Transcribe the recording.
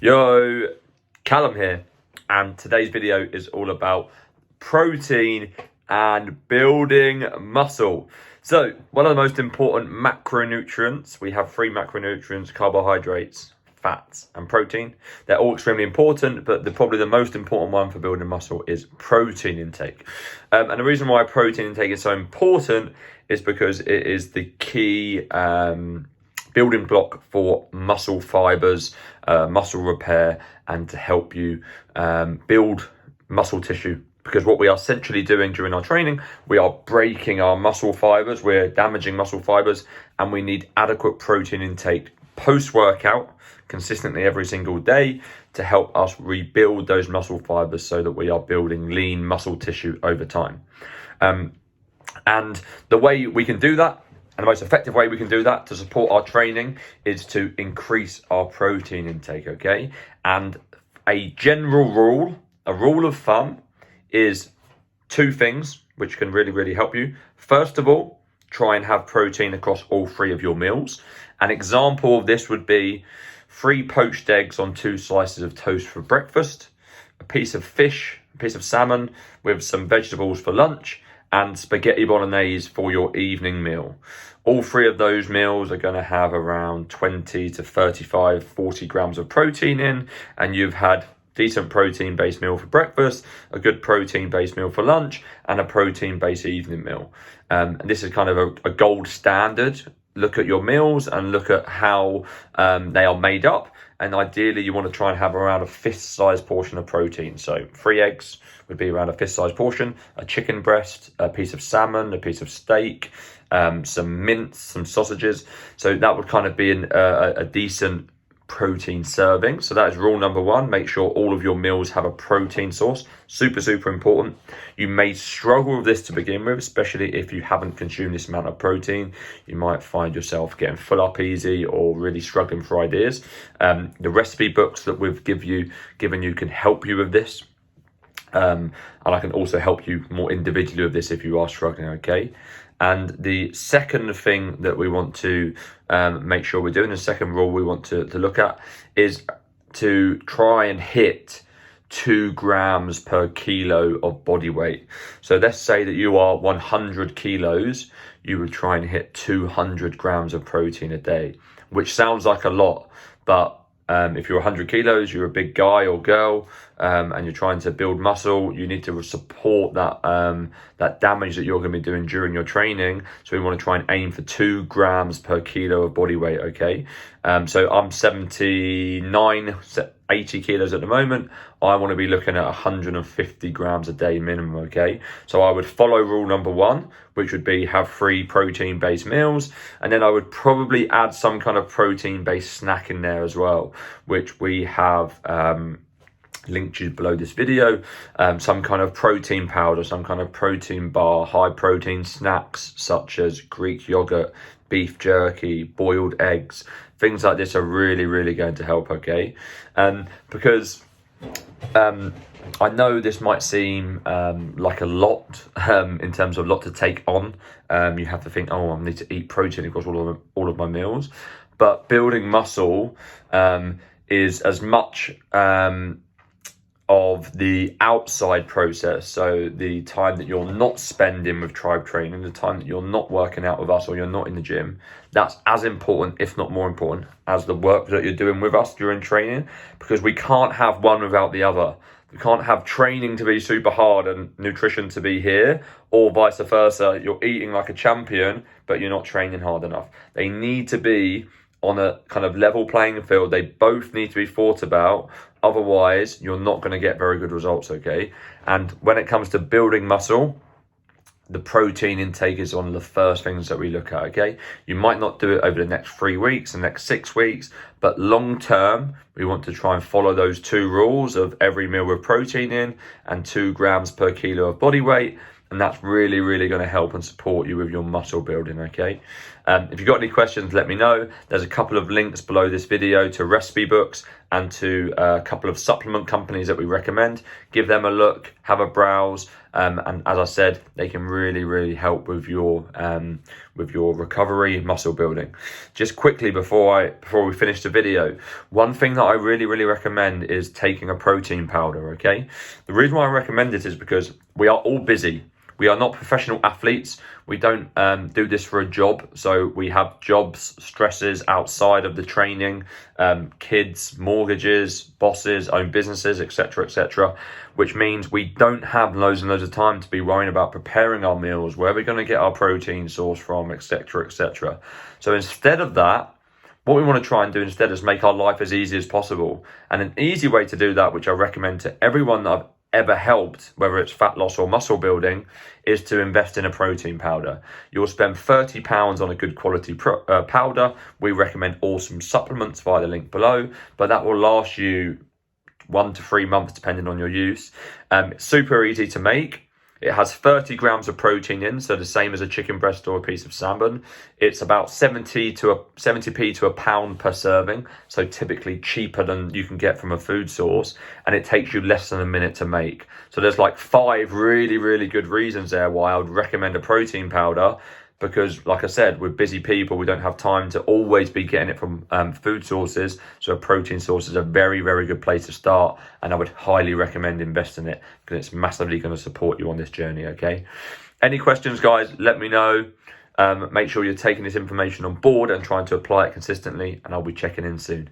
Yo, Callum here, and today's video is all about protein and building muscle. So, one of the most important macronutrients, we have three macronutrients: carbohydrates, fats, and protein. They're all extremely important, but probably the most important one for building muscle is protein intake. And the reason why protein intake is so important is because it is the key building block for muscle fibers, muscle repair, and to help you build muscle tissue. Because what we are essentially doing during our training, we are breaking our muscle fibers, we're damaging muscle fibers, and we need adequate protein intake post-workout consistently every single day to help us rebuild those muscle fibers so that we are building lean muscle tissue over time. And the way we can do that, and the most effective way we can do that to support our training, is to increase our protein intake, okay? And a general rule, a rule of thumb, is two things which can really help you. First of all, try and have protein across all three of your meals. An example of this would be 3 poached eggs on 2 slices of toast for breakfast, a piece of fish, a piece of salmon with some vegetables for lunch, and spaghetti bolognese for your evening meal. All 3 of those meals are going to have around 20 to 35, 40 grams of protein in, and you've had decent protein-based meal for breakfast, a good protein-based meal for lunch, and a protein-based evening meal. And this is kind of a gold standard. Look at your meals and look at how they are made up. And ideally, you want to try and have around a fist-sized portion of protein. So 3 eggs would be around a fist-sized portion, a chicken breast, a piece of salmon, a piece of steak, some mince, some sausages. So that would kind of be a decent protein serving. So that is rule number 1. Make sure all of your meals have a protein source. Super important. You may struggle with this to begin with, especially if you haven't consumed this amount of protein. You might find yourself getting full up easy or really struggling for ideas. The recipe books that we've given you can help you with this. And I can also help you more individually with this if you are struggling, okay? And the second thing that we want to make sure we're doing, the second rule we want to look at, is to try and hit 2 grams per kilo of body weight. So let's say that you are 100 kilos, you would try and hit 200 grams of protein a day, which sounds like a lot, but if you're 100 kilos, you're a big guy or girl, and you're trying to build muscle, you need to support that damage that you're going to be doing during your training. So we want to try and aim for 2 grams per kilo of body weight, okay? So I'm 79, 80 kilos at the moment. I want to be looking at 150 grams a day minimum, okay? So I would follow rule number 1, which would be have 3 protein-based meals, and then I would probably add some kind of protein-based snack in there as well, which we have linked to below this video. Some kind of protein powder, some kind of protein bar, high protein snacks such as Greek yogurt, beef jerky, boiled eggs. Things like this are really going to help, okay? Because I know this might seem like a lot in terms of a lot to take on. You have to think, oh, I need to eat protein across all of my meals. But building muscle is as much of the outside process, so the time that you're not spending with tribe training, the time that you're not working out with us or you're not in the gym, that's as important, if not more important, as the work that you're doing with us during training, because we can't have one without the other. We can't have training to be super hard and nutrition to be here, or vice versa. You're eating like a champion, but you're not training hard enough. They need to be on a kind of level playing field. They both need to be thought about. Otherwise, you're not going to get very good results, okay? And when it comes to building muscle, the protein intake is one of the first things that we look at, okay? You might not do it over the next 3 weeks, the next 6 weeks, but long term, we want to try and follow those 2 rules of every meal with protein in and 2 grams per kilo of body weight. And that's really going to help and support you with your muscle building, okay? If you've got any questions, let me know. There's a couple of links below this video to recipe books and to a couple of supplement companies that we recommend. Give them a look, have a browse, and as I said, they can really help with your recovery, muscle building. Just quickly before we finish the video, one thing that I really recommend is taking a protein powder. Okay, the reason why I recommend it is because we are all busy. We are not professional athletes. We don't do this for a job. So we have jobs, stresses outside of the training, kids, mortgages, bosses, own businesses, etc., which means we don't have loads and loads of time to be worrying about preparing our meals, where we're going to get our protein source from, etc. So instead of that, what we want to try and do instead is make our life as easy as possible. And an easy way to do that, which I recommend to everyone that I've ever helped, whether it's fat loss or muscle building, is to invest in a protein powder. You'll spend £30 on a good quality powder. We recommend awesome supplements via the link below, but that will last you 1 to 3 months depending on your use. It's super easy to make. It has 30 grams of protein in, so the same as a chicken breast or a piece of salmon. It's about 70p to a pound per serving, so typically cheaper than you can get from a food source, and it takes you less than a minute to make. So there's like 5 really good reasons there why I would recommend a protein powder, because like I said, we're busy people, we don't have time to always be getting it from food sources, so a protein source is a very good place to start, and I would highly recommend investing in it because it's massively going to support you on this journey. Okay, any questions, guys, let me know. Make sure you're taking this information on board and trying to apply it consistently, and I'll be checking in soon.